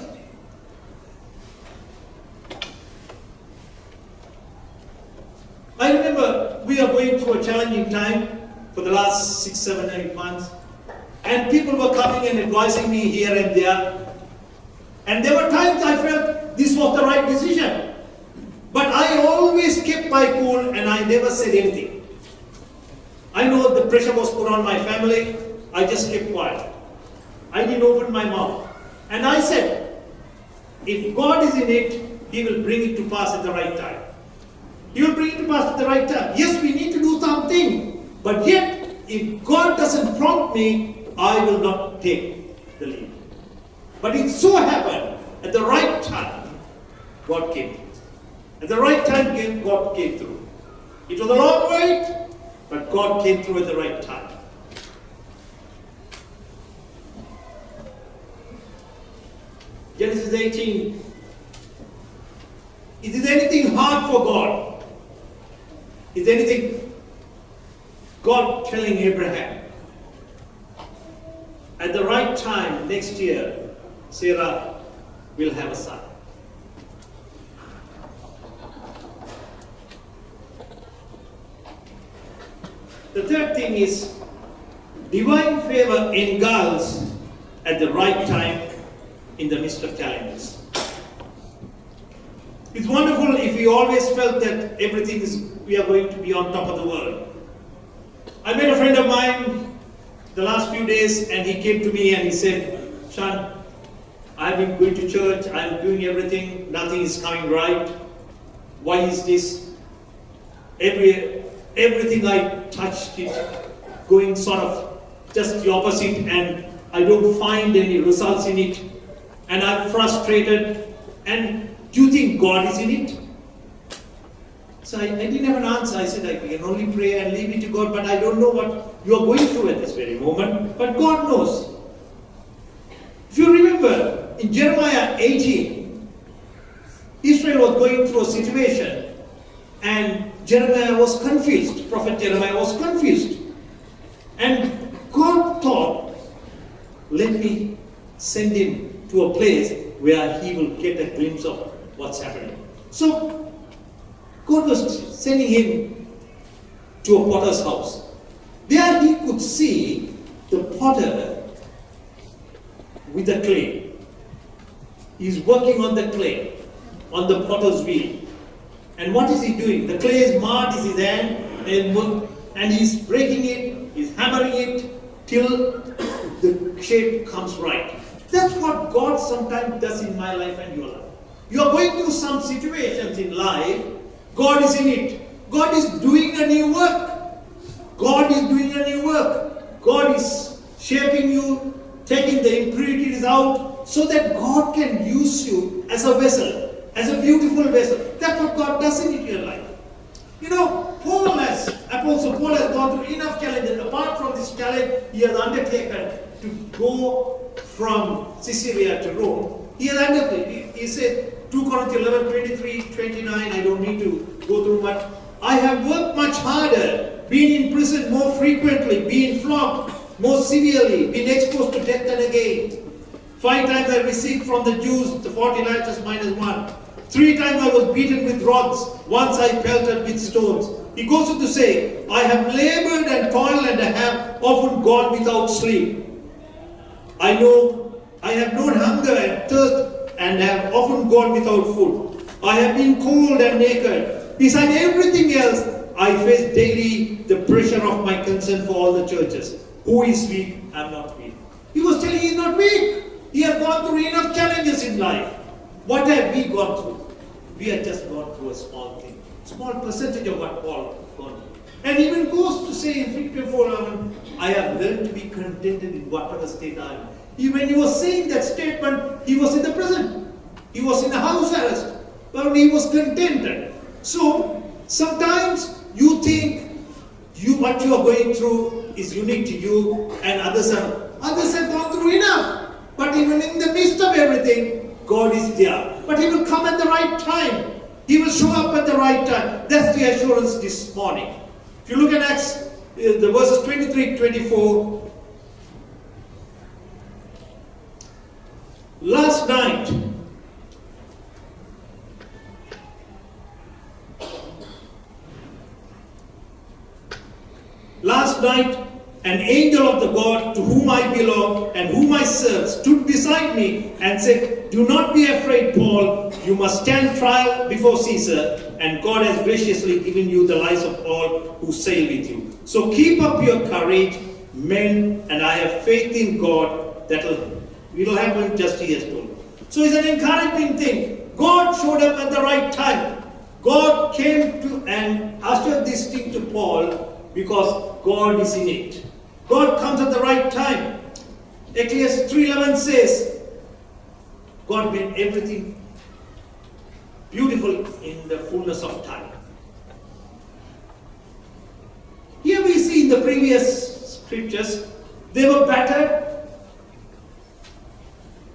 I remember we are going through a challenging time for the last 6, 7, 8 months. And people were coming and advising me here and there. And there were times I felt this was the right decision. But I always kept my cool and I never said anything. I know the pressure was put on my family. I just kept quiet. I didn't open my mouth. And I said, if God is in it, He will bring it to pass at the right time. He will bring it to pass at the right time. Yes, we need to do something. But yet, if God doesn't prompt me, I will not take the lead. But it so happened, at the right time, God came through. At the right time, God came through. It was a long wait, but God came through at the right time. Genesis 18. Is there anything hard for God? Is there anything God telling Abraham? At the right time, next year, Sarah will have a son. The third thing is, divine favor engulfs at the right time in the midst of challenges. It's wonderful if we always felt that we are going to be on top of the world. I met a friend of mine the last few days, and he came to me and he said, Shan, I've been going to church, I'm doing everything, nothing is coming right. Why is this? Everything I touched it going sort of just the opposite, and I don't find any results in it, and I'm frustrated. And do you think God is in it? So I didn't have an answer. I said, I can only pray and leave it to God, but I don't know what you are going through at this very moment. But God knows. If you remember, in Jeremiah 18, Israel was going through a situation, and Jeremiah was confused. Prophet Jeremiah was confused. And God thought, let me send him to a place where he will get a glimpse of what's happening. So, God was sending him to a potter's house. There he could see the potter with the clay. He's working on the clay, on the potter's wheel. And what is he doing? The clay is marred in his hand, and he's breaking it, he's hammering it till the shape comes right. That's what God sometimes does in my life and your life. You are going through some situations in life, God is in it. God is doing a new work. God is doing a new work. God is shaping you, taking the impurities out, so that God can use you as a vessel, as a beautiful vessel. That's what God does in your life. You know, Apostle Paul has gone through enough challenges. Apart from this challenge, he has undertaken to go from Caesarea to Rome. He has undertaken. He said, 2 Corinthians 11, 23, 29, I don't need to go through much. I have worked much harder, been in prison more frequently, been flogged more severely, been exposed to death and again. 5 times I received from the Jews the 40 lashes minus 1. 3 times I was beaten with rods, once I pelted with stones. He goes on to say, I have labored and toiled and have often gone without sleep. I have known hunger and thirst and have often gone without food. I have been cold and naked. Besides everything else, I face daily the pressure of my concern for all the churches. Who is weak? I am not weak. He was telling he's not weak. He has gone through enough challenges in life. What have we gone through? We have just gone through a small thing. Small percentage of what Paul gone through. And even goes to say in 54:11, I have learned to be contented in whatever state I am. When he was saying that statement, he was in the prison. He was in the house arrest. But he was contented. So, sometimes you think what you are going through is unique to you and others have gone through enough. But even in the midst of everything, God is there. But He will come at the right time. He will show up at the right time. That's the assurance this morning. If you look at Acts, the verses 23-24. Last night, an angel of the God to whom I belong and whom I serve stood beside me and said, do not be afraid, Paul. You must stand trial before Caesar, and God has graciously given you the lives of all who sail with you. So keep up your courage, men, and I have faith in God that it'll happen just He has told me. So it's an encouraging thing. God showed up at the right time. God came to and ushered this thing to Paul because God is in it. God comes at the right time. Ecclesiastes 3:11 says, God made everything beautiful in the fullness of time. Here we see in the previous scriptures, they were battered.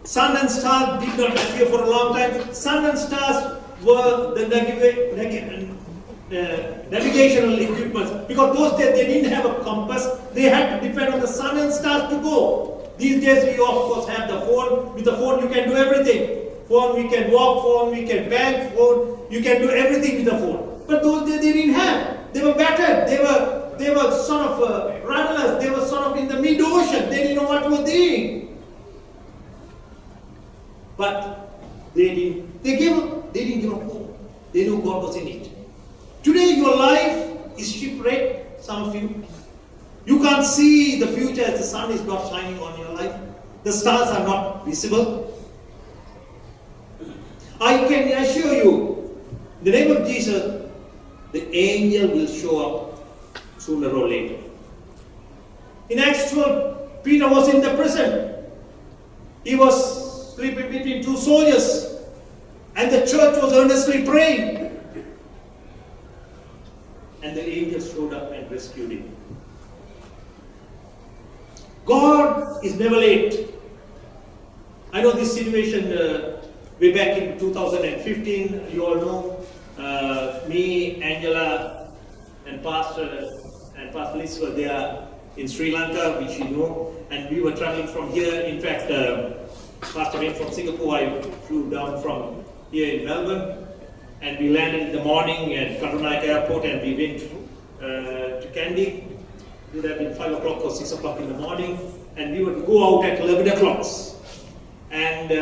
Sun and stars did not appear for a long time. Sun and stars were the navigational equipment. Because those days they didn't have a compass. They had to depend on the sun and stars to go. These days we of course have the phone. With the phone you can do everything. Phone we can walk, phone we can bank, phone you can do everything with the phone. But those days they didn't have. They were battered. They were sort of rudderless. They were sort of in the mid-ocean. They didn't know what was doing. But they didn't give up hope. They knew God was in it. Today your life is shipwrecked, some of you. You can't see the future as the sun is not shining on your life. The stars are not visible. I can assure you, in the name of Jesus, the angel will show up sooner or later. In Acts 12, Peter was in the prison. He was sleeping between two soldiers, and the church was earnestly praying. And the angel showed up and rescued him. God is never late. I know this situation way back in 2015. You all know me, Angela, and Pastor Liz were there in Sri Lanka, which you know, and we were traveling from here. In fact, Pastor went from Singapore. I flew down from here in Melbourne, and we landed in the morning at Karunaika Airport, and we went to Kandy. It would have been 5 o'clock or 6 o'clock in the morning, and we would go out at 11 o'clock. And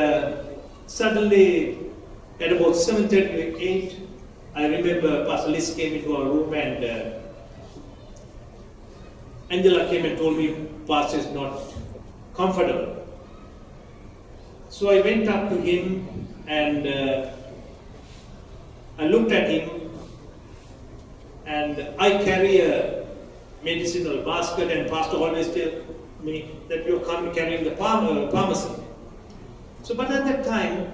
suddenly, at about 7:30 or 8, I remember Pastor Liz came into our room, and Angela came and told me Pastor is not comfortable. So I went up to him, and I looked at him, and I carry a medicinal basket, and Pastor always tells me that you're carrying the pharmacy. So, but at that time,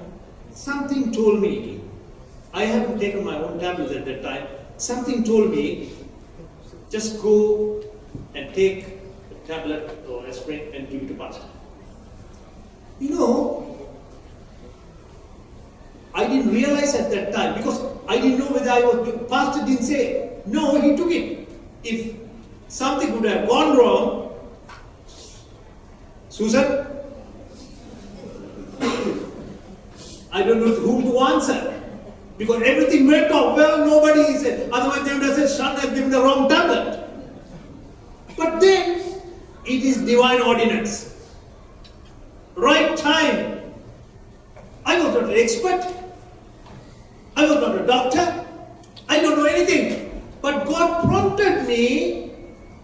something told me, I haven't taken my own tablets at that time, something told me, just go and take a tablet or aspirin and give it to Pastor. You know, I didn't realize at that time, because I didn't know whether I was, Pastor didn't say, no, he took it. If something would have gone wrong, Susan, I don't know whom to answer. Because everything went off well, nobody said, otherwise they would have said, Shan has given the wrong tablet. But then, it is divine ordinance. Right time. I was not an expert. I was not a doctor. I don't know anything. But God prompted me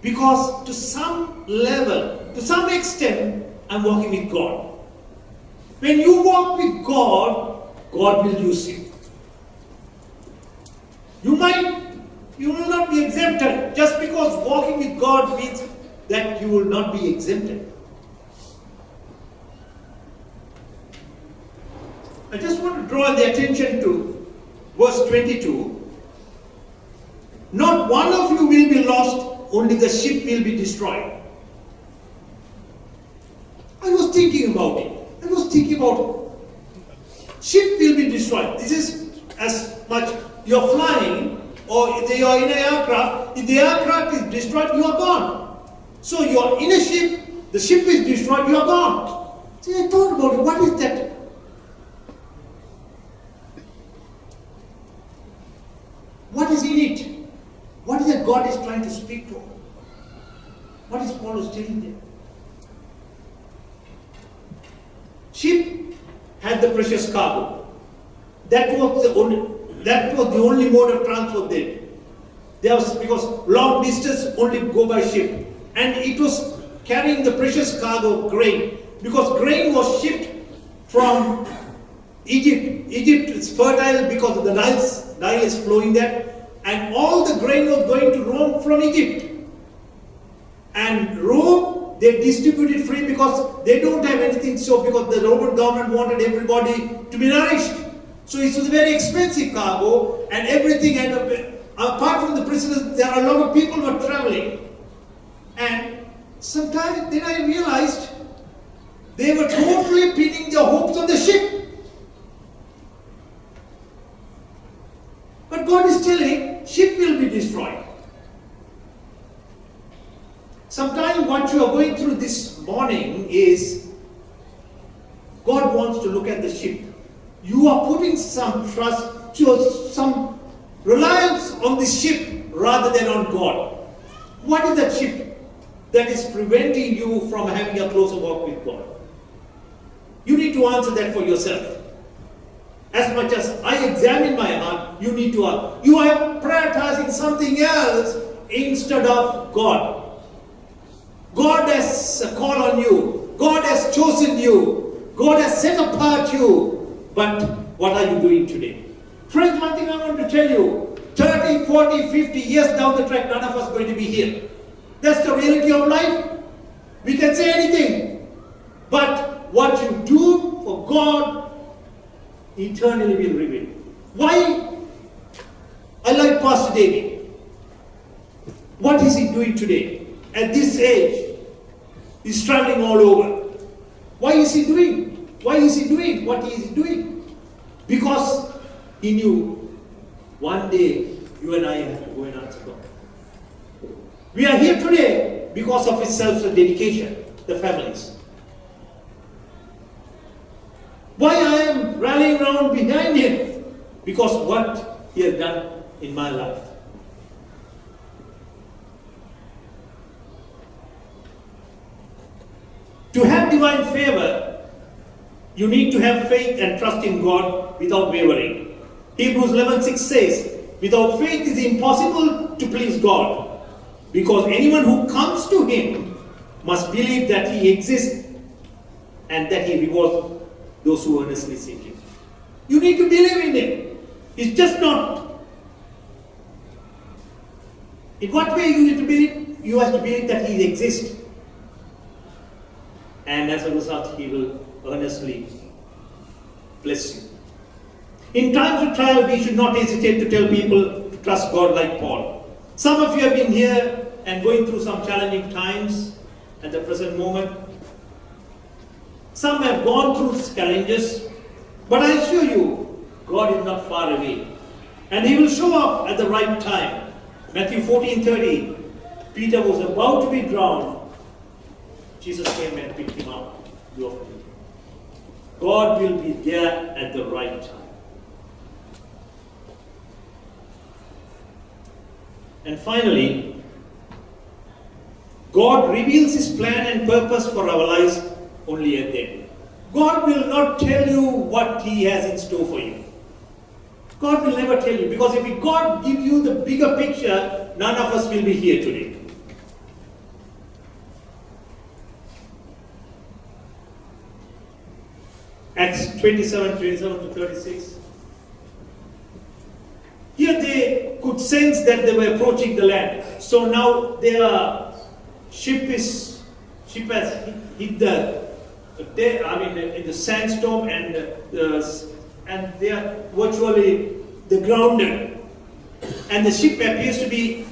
because to some level, to some extent, I'm walking with God. When you walk with God, God will use you. You will not be exempted. Just because walking with God means that you will not be exempted. I just want to draw the attention to verse 22. Not one of you will be lost, only the ship will be destroyed. I was thinking about it. Ship will be destroyed. This is as much you're flying or you are in an aircraft. If the aircraft is destroyed, you are gone. So you are in a ship, the ship is destroyed, you are gone. See, I thought about it. What is that? What is in it? What is it God is trying to speak to? What is Paul telling them? Ship had the precious cargo. That was the only mode of transport then. Because long distance only go by ship. And it was carrying the precious cargo of grain. Because grain was shipped from Egypt. Egypt is fertile because of the Nile is flowing there. And all the grain was going to Rome from Egypt. And Rome, they distributed free because they don't have anything. So because the Roman government wanted everybody to be nourished. So it was a very expensive cargo and everything. And apart from the prisoners, there are a lot of people who were traveling. And sometimes then I realized they were totally pinning their hopes on the ship. But God is telling, ship will be destroyed. Sometimes what you are going through this morning is, God wants to look at the ship. You are putting some trust, some reliance on the ship rather than on God. What is that ship that is preventing you from having a closer walk with God? You need to answer that for yourself. As much as I examine my heart, you need to ask. You are prioritizing something else instead of God. God has a call on you. God has chosen you. God has set apart you. But what are you doing today? Friends, one thing I want to tell you. 30, 40, 50 years down the track, none of us are going to be here. That's the reality of life. We can say anything. But what you do for God eternally will reveal. Why? I like Pastor David. What is he doing today? At this age, he's traveling all over. Why is he doing? Why is he doing what he is doing? Because he knew one day you and I have to go and answer God. We are here today because of his self-dedication, the families. Why I am rallying around behind him? Because what he has done in my life. To have divine favor, you need to have faith and trust in God without wavering. Hebrews 11:6 says, without faith it is impossible to please God, because anyone who comes to him must believe that he exists and that he rewards those who earnestly seek him. You need to believe in him. It's just not. In what way you need to believe? You have to believe that he exists. And as a result, he will earnestly bless you. In times of trial, we should not hesitate to tell people to trust God like Paul. Some of you have been here and going through some challenging times at the present moment. Some have gone through challenges, but I assure you, God is not far away. And he will show up at the right time. Matthew 14:30, Peter was about to be drowned. Jesus came and picked him up. God will be there at the right time. And finally, God reveals his plan and purpose for our lives only at the end. God will not tell you what he has in store for you. God will never tell you, because if God give you the bigger picture, none of us will be here today. Acts 27 to 36. Here they could sense that they were approaching the land. So now their ship has hit in the sandstorm, and they are virtually grounded. And the ship appears to be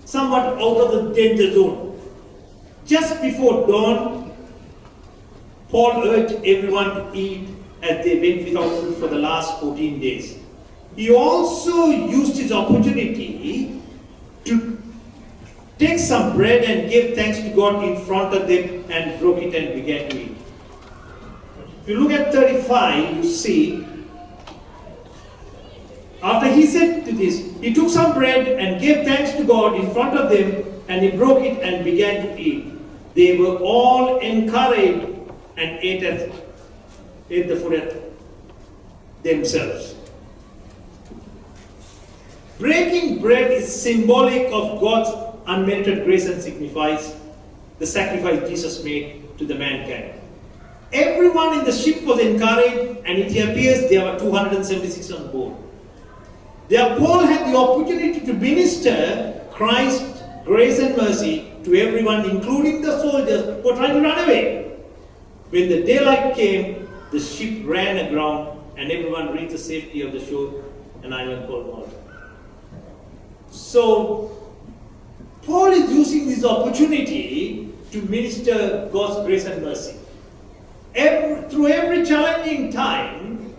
somewhat out of the danger zone. Just before dawn, Paul urged everyone to eat as they went without food for the last 14 days. He also used his opportunity to take some bread and give thanks to God in front of them and broke it and began to eat. If you look at 35, you see, after he said to this, he took some bread and gave thanks to God in front of them, and he broke it and began to eat. They were all encouraged and ate the food themselves. Breaking bread is symbolic of God's unmerited grace and signifies the sacrifice Jesus made to the mankind. Everyone in the ship was encouraged, and it appears there were 276 on board. There Paul had the opportunity to minister Christ's grace and mercy to everyone, including the soldiers who were trying to run away. When the daylight came, the ship ran aground, and everyone reached the safety of the shore, an island called Malta. So, Paul is using this opportunity to minister God's grace and mercy. Through every challenging time,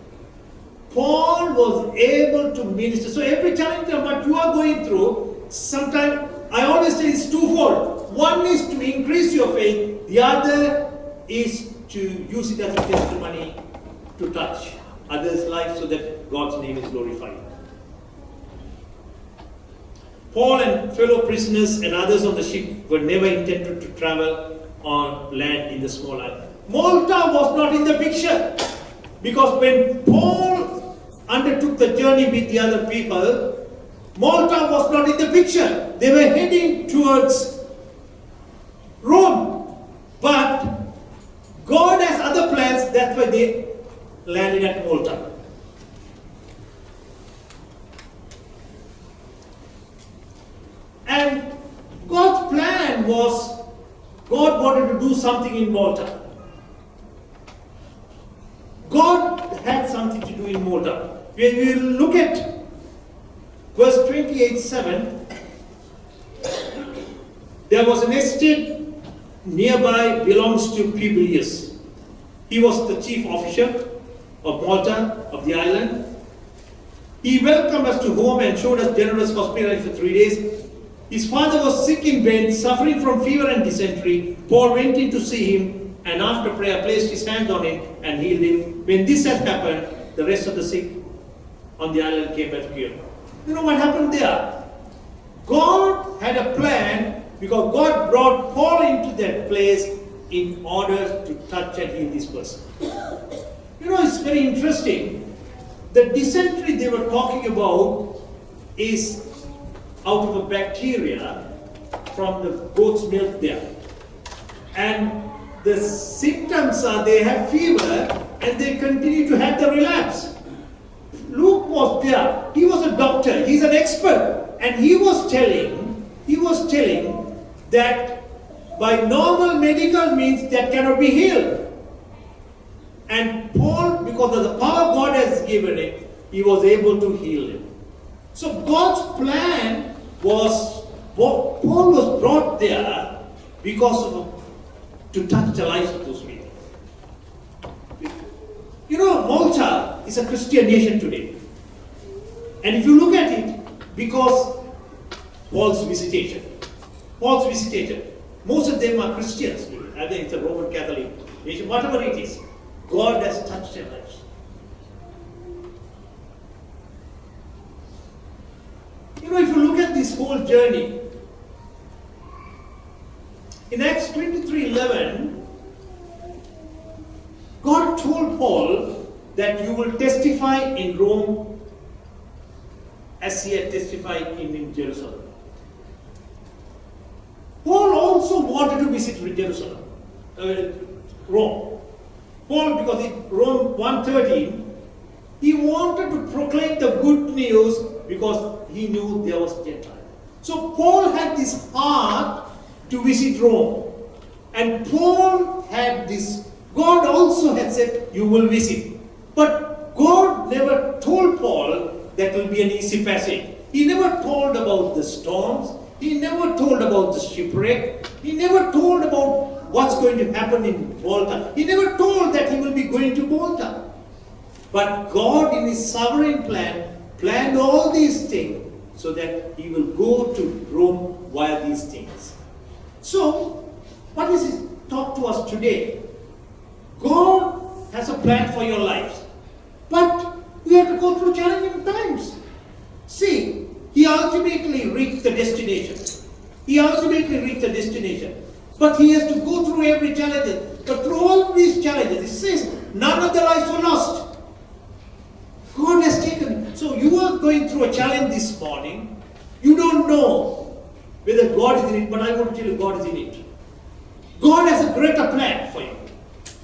Paul was able to minister. So every challenging time what you are going through, sometimes, I always say it's twofold. One is to increase your faith, the other is to use it as a testimony to touch others' lives so that God's name is glorified. Paul and fellow prisoners and others on the ship were never intended to travel on land in the small island. Malta was not in the picture, because when Paul undertook the journey with the other people, Malta was not in the picture. They were heading towards Rome, but God has other plans. That's why they landed at Malta. And God's plan was, God wanted to do something in Malta. God had something to do in Malta. When we look at verse 28:7, there was an estate nearby belongs to Publius. He was the chief officer of Malta, of the island. He welcomed us to home and showed us generous hospitality for 3 days. His father was sick in bed, suffering from fever and dysentery. Paul went in to see him, and after prayer placed his hands on him and healed him. When this had happened, the rest of the sick on the island came back here. You know what happened there? God had a plan, because God brought Paul into that place in order to touch and heal this person. You know, it's very interesting. The dysentery they were talking about is out of a bacteria from the goat's milk there. And the symptoms are they have fever and they continue to have the relapse. Luke was there. He was a doctor. He's an expert. And he was telling that by normal medical means that cannot be healed. And Paul, because of the power God has given him, he was able to heal him. So God's plan was, Paul was brought there because of to touch the lives of those people. You know, Malta is a Christian nation today. And if you look at it, because Paul's visitation, most of them are Christians. I think it's a Roman Catholic nation, whatever it is, God has touched their lives. You know, if you look at this whole journey, in Acts 23:11, God told Paul that you will testify in Rome as he had testified in Jerusalem. Paul also wanted to visit Jerusalem, Rome. Paul, because in Rome 1:13, he wanted to proclaim the good news because he knew there was Gentile. So Paul had this heart to visit Rome. And Paul had this, God also had said, you will visit. But God never told Paul that will be an easy passage. He never told about the storms. He never told about the shipwreck. He never told about what's going to happen in Malta. He never told that he will be going to Malta. But God, in His sovereign plan, planned all these things so that He will go to Rome via these things. So, what is His talk to us today? God has a plan for your life, but you have to go through challenging times. See, He ultimately reached the destination. He ultimately reached the destination. But He has to go through every challenge. But through all these challenges, He says, none of the lives were lost. God has taken. So you are going through a challenge this morning. You don't know whether God is in it, but I want to tell you God is in it. God has a greater plan for you.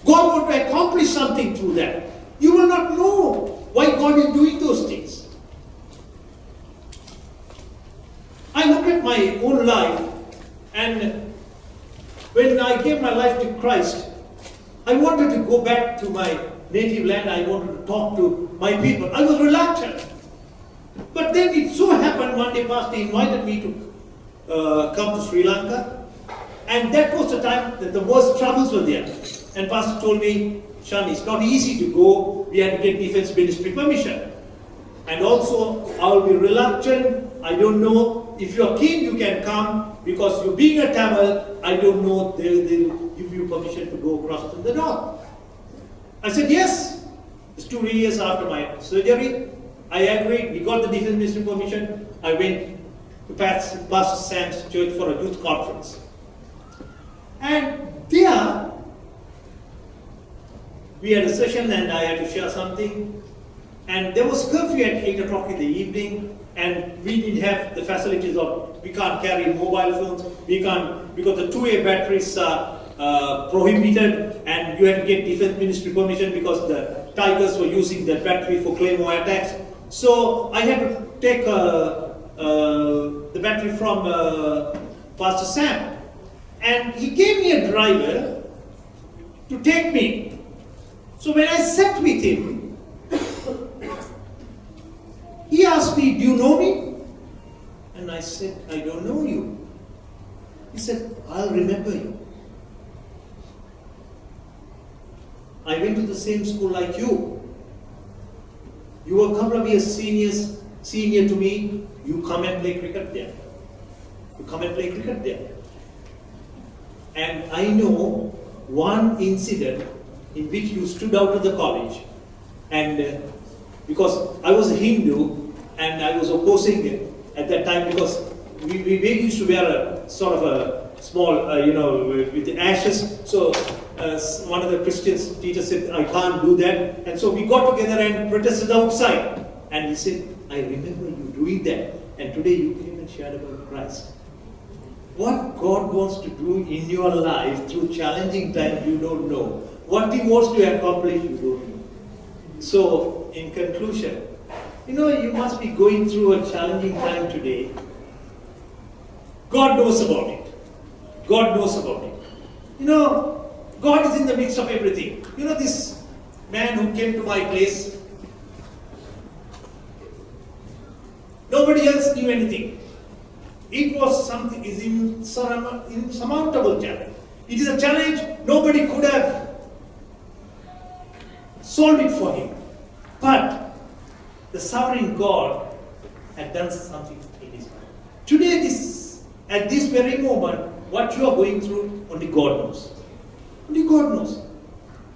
God wants to accomplish something through that. You will not know why God is doing those things. I look at my own life, and when I gave my life to Christ, I wanted to go back to my native land. I wanted to talk to my people. I was reluctant. But then it so happened one day Pastor invited me to come to Sri Lanka. And that was the time that the worst troubles were there. And Pastor told me, Shan, it's not easy to go. We had to get defense ministry permission. And also, I will be reluctant. I don't know. If you're keen, you can come. Because you being a Tamil, I don't know they'll give you permission to go across to the north. I said, yes. It's 2 years after my surgery. I agreed. We got the defense ministry permission. I went to Pastor Sam's church for a youth conference. And there, we had a session and I had to share something. And there was curfew at 8 o'clock in the evening. And we didn't have the facilities of, we can't carry mobile phones. We can't, because the 2A batteries are prohibited. And you had to get defense ministry permission because the Tigers were using that battery for Claymore attacks. So I had to take the battery from Pastor Sam. And he gave me a driver to take me. So when I sat with him, he asked me, do you know me? And I said, I don't know you. He said, I'll remember you. I went to the same school like you. You were a couple of years senior to me. You come and play cricket there. You come and play cricket there. And I know one incident in which you stood out of the college, and because I was a Hindu and I was opposing it at that time, because we used to wear a sort of a small, with the ashes. So one of the Christian teachers said, I can't do that. And so we got together and protested outside. And he said, I remember you doing that. And today you came and shared about Christ. What God wants to do in your life through challenging times, you don't know. What He wants to accomplish, you don't know. So, in conclusion, you must be going through a challenging time today. God knows about it. God knows about it. God is in the midst of everything. This man who came to my place, nobody else knew anything. It was something, is insurmountable challenge. It is a challenge nobody could have solved it for him. But the sovereign God had done something in his life. Today, at this very moment, what you are going through, only God knows. Only God knows.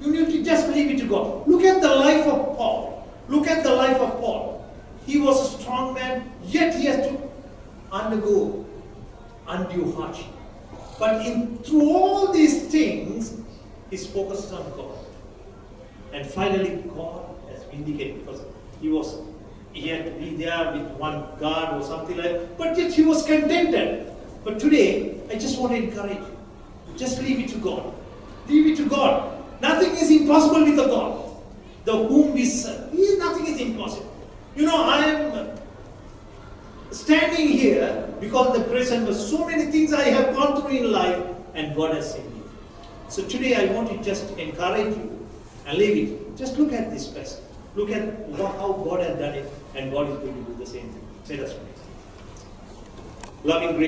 You need to just leave it to God. Look at the life of Paul. Look at the life of Paul. He was a strong man, yet he has to undergo undue hardship. But through all these things, he's focused on God. And finally, God has vindicated, because he had to be there with one guard or something like that. But yet he was contented. But today, I just want to encourage you. Just leave it to God. Leave it to God. Nothing is impossible with the God, the whom we serve. Nothing is impossible. You know, I am standing here because of the grace and mercy. So many things I have gone through in life, and God has saved me. So today I want to just encourage you and leave it. Just look at this passage. Look at how God has done it, and God is going to do the same thing. Let us pray. Loving grace.